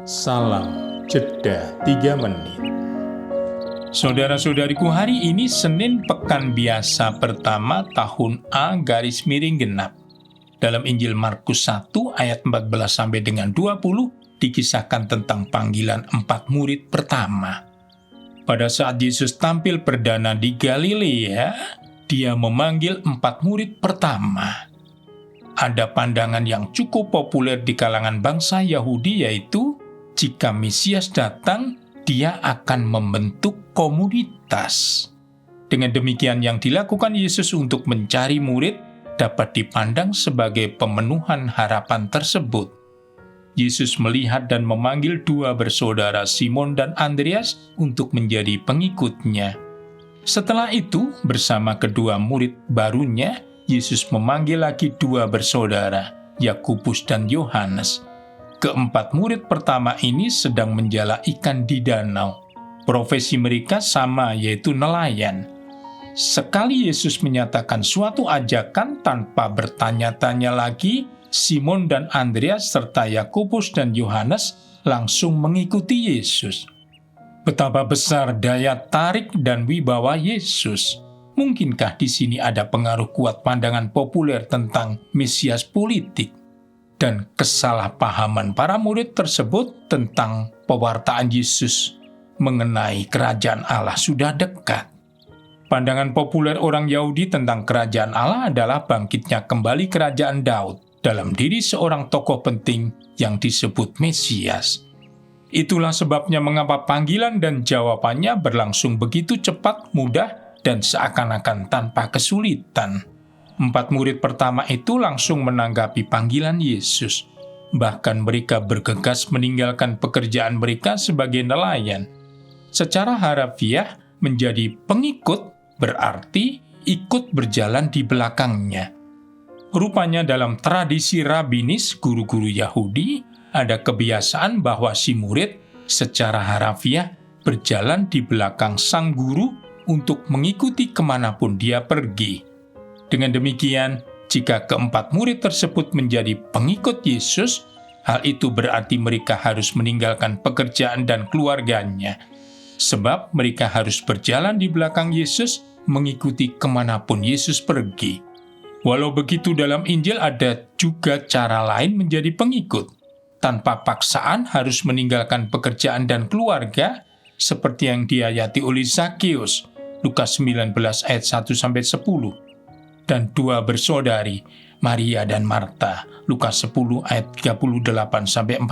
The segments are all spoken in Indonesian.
Salam Jeda 3 Menit. Saudara-saudariku, hari ini Senin Pekan Biasa pertama tahun A garis miring genap. Dalam Injil Markus 1 ayat 14 sampai dengan 20 dikisahkan tentang panggilan 4 murid pertama. Pada saat Yesus tampil perdana di Galilea, dia memanggil 4 murid pertama. Ada pandangan yang cukup populer di kalangan bangsa Yahudi, yaitu jika Mesias datang, dia akan membentuk komunitas. Dengan demikian, yang dilakukan Yesus untuk mencari murid dapat dipandang sebagai pemenuhan harapan tersebut. Yesus melihat dan memanggil 2 bersaudara Simon dan Andreas untuk menjadi pengikutnya. Setelah itu, bersama kedua murid barunya, Yesus memanggil lagi 2 bersaudara, Yakobus dan Yohanes. Keempat murid pertama ini sedang menjala ikan di danau. Profesi mereka sama, yaitu nelayan. Sekali Yesus menyatakan suatu ajakan tanpa bertanya-tanya lagi, Simon dan Andreas serta Yakobus dan Yohanes langsung mengikuti Yesus. Betapa besar daya tarik dan wibawa Yesus. Mungkinkah di sini ada pengaruh kuat pandangan populer tentang Mesias politik? Dan kesalahpahaman para murid tersebut tentang pewartaan Yesus mengenai kerajaan Allah sudah dekat. Pandangan populer orang Yahudi tentang kerajaan Allah adalah bangkitnya kembali kerajaan Daud dalam diri seorang tokoh penting yang disebut Mesias. Itulah sebabnya mengapa panggilan dan jawabannya berlangsung begitu cepat, mudah, dan seakan-akan tanpa kesulitan. 4 murid pertama itu langsung menanggapi panggilan Yesus. Bahkan mereka bergegas meninggalkan pekerjaan mereka sebagai nelayan. Secara harafiah, menjadi pengikut berarti ikut berjalan di belakangnya. Rupanya dalam tradisi rabinis guru-guru Yahudi, ada kebiasaan bahwa si murid secara harafiah berjalan di belakang sang guru untuk mengikuti kemanapun dia pergi. Dengan demikian, jika keempat murid tersebut menjadi pengikut Yesus, hal itu berarti mereka harus meninggalkan pekerjaan dan keluarganya. Sebab mereka harus berjalan di belakang Yesus, mengikuti kemanapun Yesus pergi. Walau begitu, dalam Injil ada juga cara lain menjadi pengikut. Tanpa paksaan harus meninggalkan pekerjaan dan keluarga, seperti yang diayati oleh Zakheus, Lukas 19 ayat 1-10. Dan 2 bersaudari, Maria dan Marta, Lukas 10 ayat 38-42.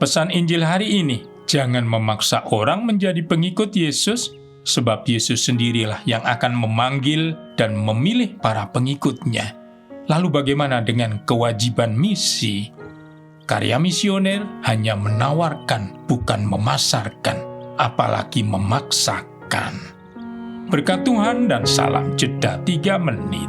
Pesan Injil hari ini, jangan memaksa orang menjadi pengikut Yesus, sebab Yesus sendirilah yang akan memanggil dan memilih para pengikutnya. Lalu bagaimana dengan kewajiban misi? Karya misioner hanya menawarkan, bukan memasarkan, apalagi memaksakan. Berkat Tuhan dan salam jeda 3 menit.